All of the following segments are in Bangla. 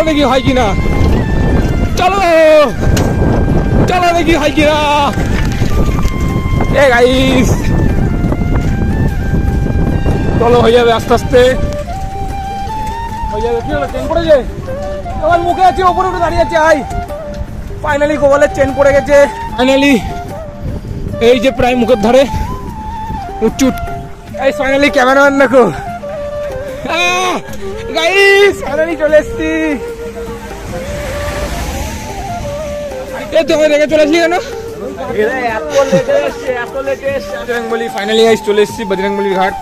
দেখি হয় কিনা, চলো চলো দেখি হয় কিনা। গাইস চলো, হয়ে যাবে আস্তে আস্তে হয়ে যাবে। কি হলো, চেন পড়ে যায়? তোমার মুখে আছে, ওপরে উঠে দাঁড়িয়ে আছে। আই ফাইনালি গোপালের চেন পড়ে গেছে। ফাইনালি এই যে প্রায় মুখের ধারে উচ্চুট। এই ফাইনালি ক্যামেরাম্যান দেখো, গাইস ফাইনালি চলে এসছি। তুমি দেখে চলে আসলি কেন? বজরংবলী ফাইনালি গাইস চলে এসছি বজরংবলীর ঘাট।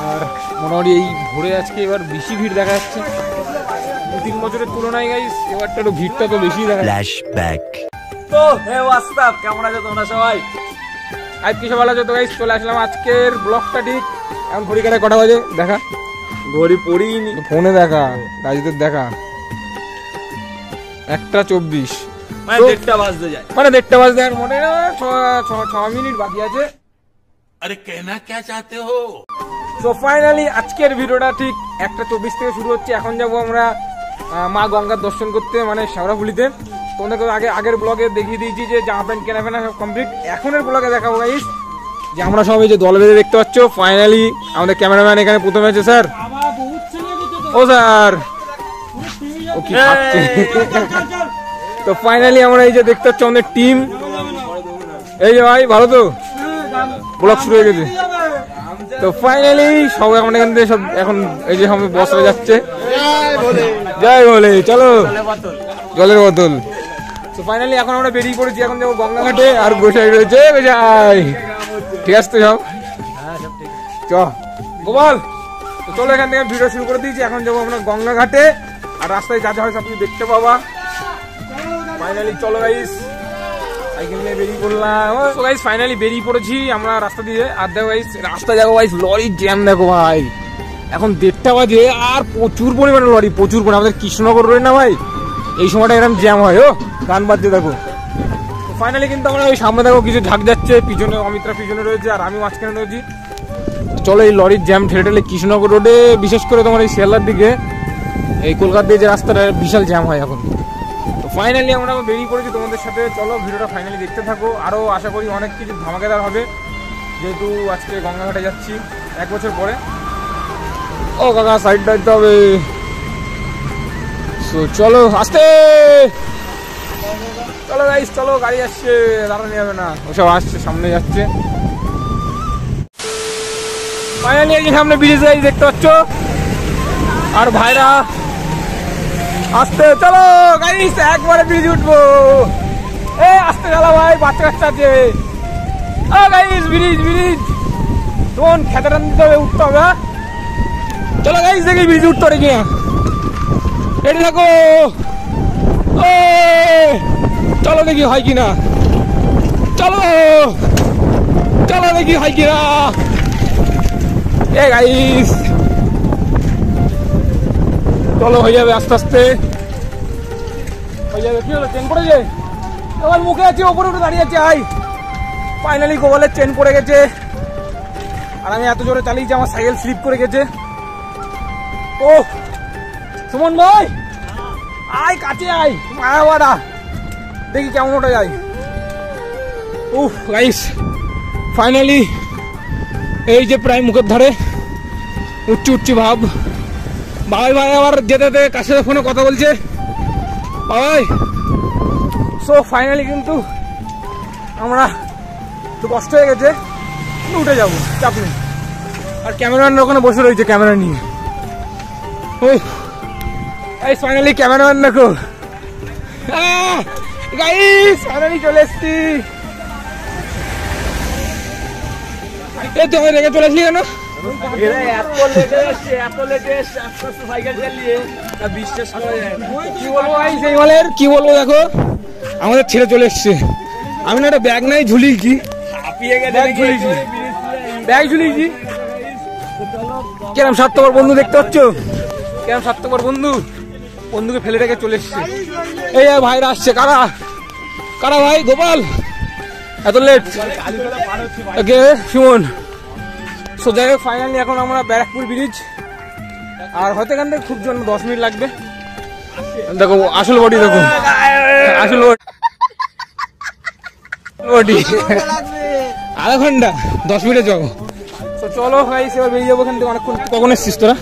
আর মোটামুটি এই ভোরে আজকে এবার বেশি ভিড় দেখা যাচ্ছে 2-3 বছরের তুলনায়। গাইস এবারটা একটু ভিড়টা তো বেশি দেখা যাচ্ছে। তো হে ওয়াস্তাব, কেমন আছো তোমরা সবাই? আজ কি সকাল আছে তো গাইস, চলে আসলাম আজকের ব্লগটা। ঠিক এখন ঘড়ি কাটায় কটা বাজে দেখা? ঘড়ি পড়িনি, ফোনে দেখা, গাড়িতে দেখা 1:24, মানে 1:30 বাজতে যায়, মানে 1:30 বাজতে আর মনে না 6 মিনিট বাকি আছে। আরে কেনা কে চাতে হো? তো ফাইনালি আজকের ভিডিওটা ঠিক 1:24 থেকে শুরু হচ্ছে। এখন যাবো আমরা মা গঙ্গার দর্শন করতে, মানে শেওড়াফুলিতে। তোমাদেরকে আগের ব্লগে দেখিয়ে দিয়েছি যে জামা প্যান্ট কেনা ফেনা সব কমপ্লিট। এখনের ব্লগে দেখাবো গাইস যে আমরা সবাই যে দল বেঁধে দেখতে পাচ্ছ। ফাইনালি আমাদের ক্যামেরাম্যান এখানে প্রথমে আছে। স্যার ও স্যার ও কি খাচ্ছে? তো ফাইনালি আমরা এই যে দেখতে পাচ্ছ আমাদের টিম। এই যে ভাই ভালো তো, ব্লগ শুরু হয়ে গেছে। তো ফাইনালি সবাই এখন এখান থেকে সব এখন এই যে সামনে বস হয়ে যাচ্ছে। জয় বলে, চলো জলের বোতল। তো ফাইনালি এখন আমরা বেরিয়ে পড়েছি, এখন যাবো গঙ্গা ঘাটে। আর গোসাই রয়েছে, গোসাই ঠিক আছে তো সব? চ গোপাল, তো চলো এখান থেকে ভিডিও শুরু করে দিয়েছি। এখন যাবো আমরা গঙ্গা ঘাটে, আর রাস্তায় যা যা হয় সব দেখতে পাবা। ফাইনালি চলো গাইস, সাইকেল নিয়ে বেরিয়ে পড়লাম। তো গাইস ফাইনালি বেরিয়ে পড়েছি আমরা রাস্তা দিয়ে। আর দেখো গাইস রাস্তা দেখো গাইস, লরির জ্যাম দেখো ভাই। এখন 1:30 বাজে আর প্রচুর পরিমাণে লরি, প্রচুর পরিমাণে। আমাদের কৃষ্ণনগর রোড না ভাই, এই সময়টা এরকম জ্যাম হয়। ও গান বাজতে দেখো। তো ফাইনালি কিন্তু আমরা ওই সামনে দেখো কিছু ঝাঁক যাচ্ছে, পিছনে অমিত্রা পিছনে রয়েছে আর আমি মাঝখানে রয়েছি। চলো এই লরির জ্যাম ঠেলে ঠেলে কৃষ্ণনগর রোডে, বিশেষ করে তোমার এই শিয়ালদার দিকে, এই কলকাতা দিয়ে যে রাস্তাটা বিশাল জ্যাম হয় এখন। তো ফাইনালি আমরা বেরিয়ে পড়েছি তোমাদের সাথে। চলো ভিডিওটা ফাইনালি দেখতে থাকো। আরও আশা করি অনেক কিছু ধামাকেদার হবে, যেহেতু আজকে গঙ্গাঘাটে যাচ্ছি 1 বছর পরে। ও কাকা সাইড দিতে হবে। তো চলো আস্তে, চলো গাইস চলো, গাড়ি আসছে, দাঁড়ানো যাবে না, ওসব আসছে সামনে যাচ্ছে। ফাইনালি এই যে সামনে ব্রিজ গাইস দেখতে পাচ্ছ। আর ভাইরা আসতে, চলো গাইস একবারে ব্রিজ উঠবো। এ আসতে চালা ভাই, বাচ্চা কাচ্চা আছে। ও গাইস ব্রিজ ব্রিজ, তখন খেতে টান দিতে হবে, উঠতে হবে। চলো গাইস দেখি ব্রিজ উঠতে পারে কিনা, রেডি থাকো। ও চলো দেখি হয় কিনা, চলো চলো দেখি হয় কিনা। এ গাইস চলো, হয়ে যাবে আস্তে আস্তে হয়ে যাবে। কি হলো, চেন পড়ে যায়? তোমার মুখে আছে, ওপরে উঠে দাঁড়িয়ে আছে। আই ফাইনালি গোপালের চেন পড়ে গেছে। আর আমি এত জোরে চালিয়েছি আমার সাইকেল স্লিপ করে গেছে। ও সুমন ভাই আয় কাছে আয়, মায়াবাড়া দেখি কেমন ওটা যায়। উফ গাইস ফাইনালি এই যে প্রায় মুখের ধারে উঠছি উঠছি ভাব। ভাই ভাই আবার যেতে যেতে কাছে ফোনে কথা বলছে ভাই। সো ফাইনালি কিন্তু আমরা একটু কষ্ট হয়ে গেছে, উঠে যাবো, চাপ নেই। আর ক্যামেরাম্যান ওখানে বসে রয়েছে ক্যামেরা নিয়ে। এই ফাইনালি ক্যামেরাম্যান দেখো, গাইস ফাইনালি চলে এসছি। তুমি রেখে চলে আসলি কেন? কি বলবো দেখো, আমাদের ছেড়ে চলে এসছে। আমি না একটা ব্যাগ নাই ঝুলিয়েছি, ব্যাগ ঝুলিয়েছি। কেরম স্বার্থপর বন্ধু দেখতে পাচ্ছ, কেরম স্বার্থপর বন্ধু, বন্ধুকে ফেলে রেখে চলে এসছে। এই ভাইরা আসছে, কারা কারা ভাই? গোপাল এত লেট, ওকে সুমন। সো যাই হোক ফাইনালি এখন আমরা ব্যারাকপুর ব্রিজ, আর হয়তো এখান থেকে খুব জন্য 10 মিনিট লাগবে। দেখো আসল বডি, দেখো আসল বডি। আধা ঘন্টা 10 মিনিটে যাবো। তো চলো গাইস এবার বেরিয়ে যাবো এখান থেকে। অনেকক্ষণ। কখন এসছিস তোরা?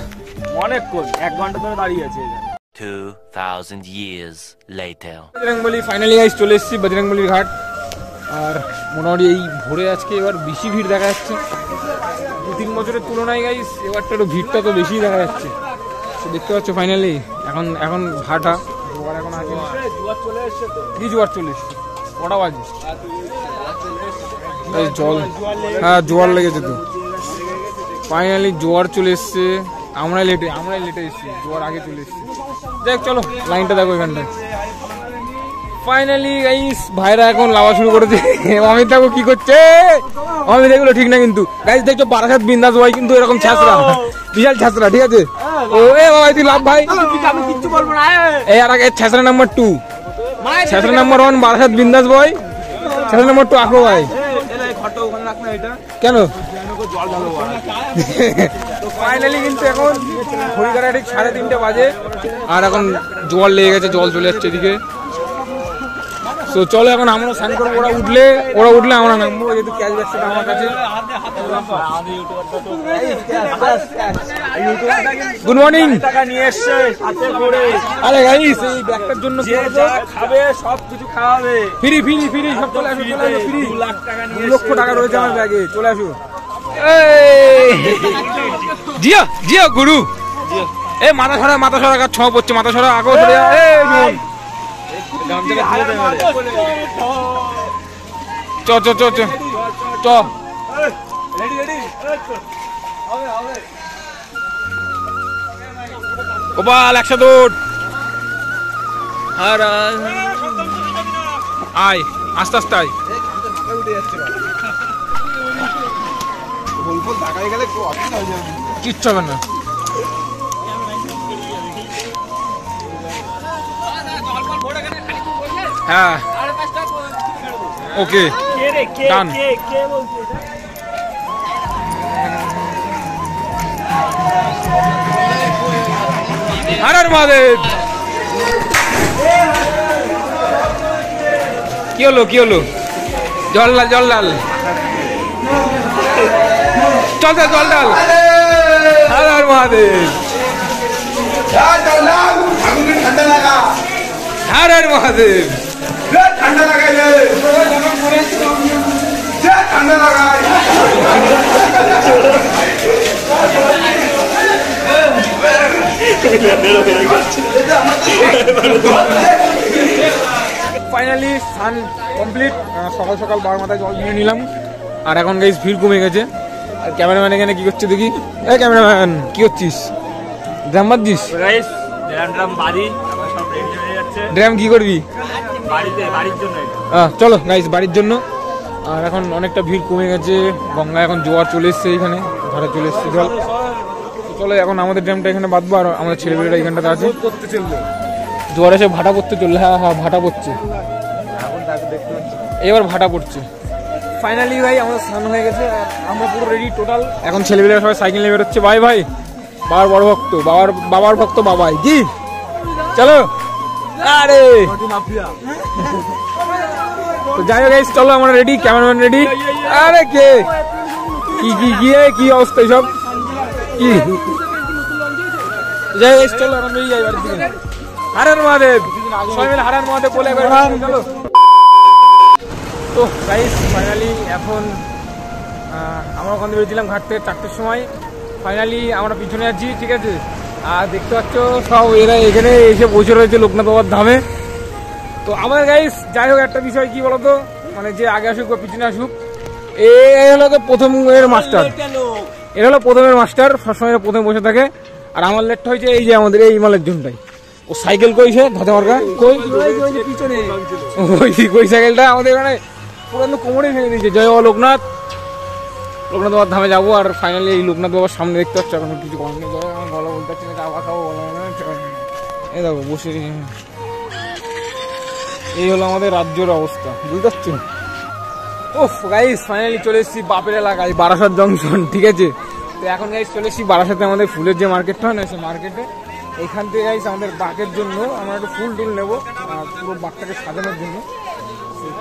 অনেকক্ষণ, 1 ঘন্টা ধরে দাঁড়িয়ে আছে। 2000 years later Bajrangbali finally guys চলে এসেছি বজরংবলীর ঘাট। আর মোটামুটি এই ভোরে আজকে এবার বেশি ভিড় দেখা যাচ্ছে 2-3 বছরের তুলনায় গাইস। এবারটা একটু ভিড়টা তো বেশি দেখা যাচ্ছে। তো দেখতে পাচ্ছ ফাইনালি এখন ভাটা জোয়ার এখন আছে। কি জোয়ার চলে এসছে? কটা বাজে? জল, হ্যাঁ জোয়ার লেগেছে তো। ফাইনালি জোয়ার চলে এসছে। আমরাই লেটে এসেছি, জোয়ার আগে চলে এসছে। দেখ চলো লাইনটা দেখো এখানটায়। ফাইনালি গাইস ভাইরা এখন লাভা শুরু করেছে। অমিত দেখো কি করছে। অমিত এগুলো ঠিক না কিন্তু গাইস। দেখছো বারাসাত বিন্দাস ভাই কিন্তু এরকম ছাত্রা, বিশাল ছাত্রা, ঠিক আছে। ও এ বাবা তুই লাভ ভাই, আমি কিচ্ছু বলবো না। এই আর আগে ছাত্রা নাম্বার 2, ছাত্রা নাম্বার 1 বারাসাত বিন্দাস ভাই, ছাত্রা নাম্বার 2 আকো ভাই। কেন? ফাইনালি কিন্তু এখন ঘড়িকাটা ঠিক 3:30 বাজে। আর এখন জল লেগে গেছে, জল চলে যাচ্ছে এদিকে। তো চলো এখন আমরা স্নান করবো। ওরা উঠলে আমরা নামবো, যেহেতু ক্যাশ ব্যাগটা আমার কাছে। Good morning. নিয়ে এসছে হাতে করে। আরে গাইস এই ব্যাগটার জন্য খাবে, সব কিছু খাওয়াবে, ফ্রি সব চলে আসো, ফ্রি। 2 লাখ টাকা নিয়ে 2 লক্ষ টাকা রয়েছে আমার ব্যাগে, চলে আসো। জিয়া গুরু এ মাথা সরা কাজ ছ পড়ছে, মাথা সরা আগো ধরে। চ গোপাল একসাথে উঠ। আর আয় আস্তে আস্তে আয়। কিচ্ছু হবে না। হ্যাঁ ওকে ডান। হর হর মহাদেব। কি হলো জল লাল চল জল ডাল। হর হর মহাদেব, হর হর মহাদেব। ঠান্ডা লাগাই ঠান্ডা লাগাই। ফাইনালি স্নান কমপ্লিট। সকাল 12 মাথায় জল নিয়ে নিলাম। আর এখন গাইস ভিড় কমে গেছে। আর ক্যামেরাম্যান এখানে কি করছে দেখি। এই ক্যামেরাম্যান কি করছিস? ড্রাম বাজছিস? ড্রাম কি করবি? চলো গাইস বাড়ির জন্য। আর এখন অনেকটা ভিড় কমে গেছে। গঙ্গা এখন জোয়ার চলে এসছে, এখানে ধারে চলে এসছে জল। চলো এখন আমাদের ড্যামটা এখানে বাঁধবো। আর আমাদের ছেলেমেয়েরা এখানটাতে আছে। জোয়ার এসে ভাটা পড়তে চললে। হ্যাঁ ভাটা পড়ছে এবার, ভাটা পড়ছে। ফাইনালি ভাই আমাদের স্নান হয়ে গেছে। আমরা পুরো রেডি টোটাল। এখন ছেলেমেয়েরা সবাই সাইকেল নিয়ে বেরোচ্ছে। ভাই বাবার বড় ভক্ত, বাবার ভক্ত বাবাই কি। চলো আরে তো যাই হোক গাইস চলো আমরা রেডি, ক্যামেরাম্যান রেডি। আরে কে কি অবস্থা সব কি। যাই গাইস চলো এখন বেরিয়ে যাই বাড়ির দিকে। হর হর মহাদেব, সবাই মিলে হর হর মহাদেব বলে একবার চলো। তো গাইস ফাইনালি এখন আমরা ওখান থেকে বেরিয়েছিলাম ঘাট থেকে 4টের সময়। ফাইনালি আমরা পিছনে আছি, ঠিক আছে। আর দেখতে পাচ্ছ সব এরা এখানে এসে বসে রয়েছে লোকনাথ বাবার ধামে। তো আমাদের গাইস যাই হোক একটা বিষয় কি বলতো, মানে যে আগে আসুক বা পিছনে আসুক, এই হলো প্রথমের মাস্টার। এরা হলো প্রথমের মাস্টার, সবসময় প্রথমে বসে থাকে। আর আমার লেটটা হয়েছে এই যে আমাদের এই মালের জন্যটাই। ও সাইকেল কইছে ধাতে মার্কা পিছনে ওই সাইকেলটা আমাদের মানে পুরো কোমরে ভেঙে দিয়েছে। জয় বাবা লোকনাথ বাবার ধামে যাবো। আর ফাইনালি এই লোকনাথ বাবার সামনে দেখতে পাচ্ছ। এখন কিছু কম নেই, আমার গলা বলতে পারছি না, খাওয়া খাবো বলা এই দেখো বসে। এই হলো আমাদের রাজ্যের অবস্থা, বুঝতে পারছো। ওফ গাইস ফাইনালি চলে এসেছি বাপের এলাকায়, বারাসাত জংশন, ঠিক আছে। তো এখন গাইস চলে এসেছি বারাসাতে আমাদের ফুলের যে মার্কেটটা হয় না, সেই মার্কেটে। এখান থেকে গাইস আমাদের বাঘের জন্য আমরা একটু ফুল টুল নেবো পুরো বাঘটাকে সাজানোর জন্য।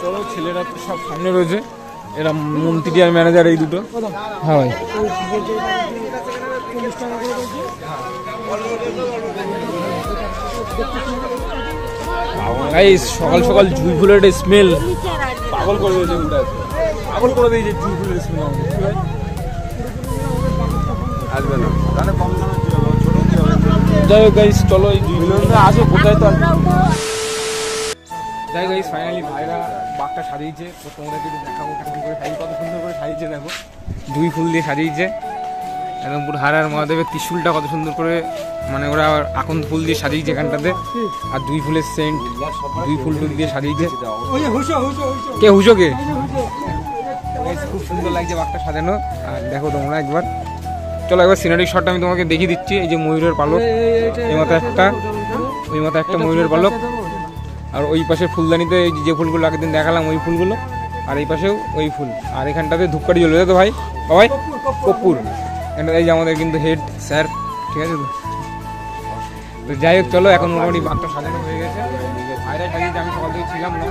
চলো, ছেলেরা তো সব সামনে রয়েছে, এরা মন্ত্রী আর ম্যানেজার এই দুটো। হ্যাঁ ভাই, গাইস সকাল সকাল জুঁই ফুলের স্মেল পাগল করে দিয়েছে, পাগল করে দিয়েছে জুঁই ফুলের স্মেল আমাদের। আসবে না তাহলে কম দামে কি হবে, ছোট কি হবে। যাই হোক গাইস, চলো এই জুঁই ফুলের আসে কোথায় তো। যাই গাইস, ফাইনালি ভাইরা বাঘটা সাজিয়েছে, তো তোমাদেরকে একটু দেখাবো কেমন করে সাজিয়ে, কত সুন্দর করে সাজিয়েছে দেখো। জুঁই ফুল দিয়ে সাজিয়েছে একদম পুরো হার আর মহাদেবের ত্রিশূলটা কত সুন্দর করে, মানে ওরা আকন্দ ফুল দিয়ে সাজিয়েছে এখানটাতে, আর জুঁই ফুলের সেন্ট, জুঁই ফুল টুল দিয়ে সাজিয়েছে। কে হুশো কে? খুব সুন্দর লাগছে বাঘটা সাজানো। আর দেখো তোমরা একবার, চলো একবার সিনারি শটটা আমি তোমাকে দেখিয়ে দিচ্ছি। এই যে ময়ূরের পালক, এই মতো একটা, ওই মতো একটা ময়ূরের পালক, আর ওই পাশে ফুলদানিতে যে ফুলগুলো আগের দিন দেখালাম ওই ফুলগুলো, আর এই পাশেও ওই ফুল, আর এখানটাতে ধূপকাঠি জ্বলবে তো ভাই, বাবাই কর্পূর। এই যে আমাদের কিন্তু হেড স্যার, ঠিক আছে তো। যাই হোক চলো, এখন মোটামুটি বাঘটা সাজানো হয়ে গেছে, বাইরে সাজিয়েছে, আমি সকাল থেকে ছিলাম না।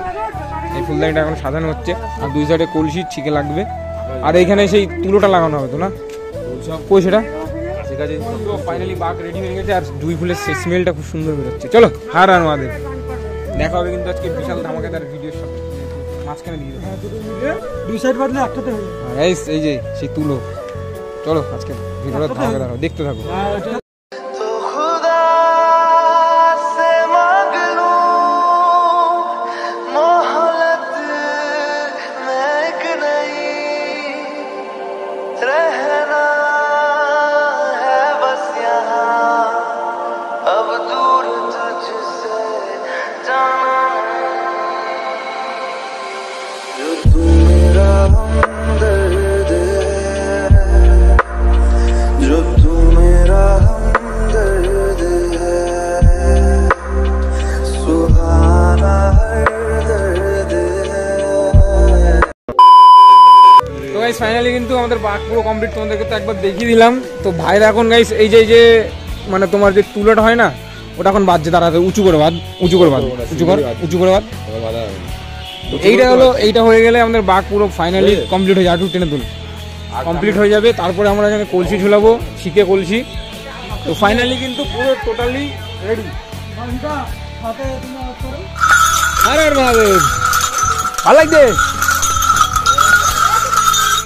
এই ফুলদানিটা এখন সাজানো হচ্ছে, আর দুই সাইডে কলসি ছিকে লাগবে, আর এইখানে সেই তুলোটা লাগানো হবে তো না, কই সেটা ঠিক আছে। তো ফাইনালি বাঘ রেডি হয়ে গেছে, আর জুঁই ফুলের স্মেলটা খুব সুন্দর বেরোচ্ছে। চলো হার আর আমাদের দেখা হবে কিন্তু আজকে বিশাল ধামাকাদার ভিডিওর সাথে, মাঝখানে দিয়ে দেবো দুই সাইড বাদলে একটাতে হয়ে যাবে। এই যে সেই তুলো, চলো আজকে ভিডিওটা ধামাকাদার দেখতে থাকো। ফাইনালি কিন্তু আমাদের বাঘ পুরো কমপ্লিট, তোমাদেরকে তো একবার দেখিয়ে দিলাম। তো ভাইরা এখন গাইস এই যে মানে তোমার যে তুলোটা হয় না, ওটা এখন বাজছে, দাঁড়াতে উঁচু করে বাদ, উঁচু করে বাদ, উঁচু করে বাদ। এইটা হলো, এইটা হয়ে গেলে আমাদের বাঘ পুরো ফাইনালি কমপ্লিট হয়ে যাবে, টেনে তুল কমপ্লিট হয়ে যাবে। তারপরে আমরা এখানে কলসি ঝুলাবো, শিখে কলসি। তো ফাইনালি কিন্তু পুরো টোটালি রেডি। আরে ভালো লাগছে।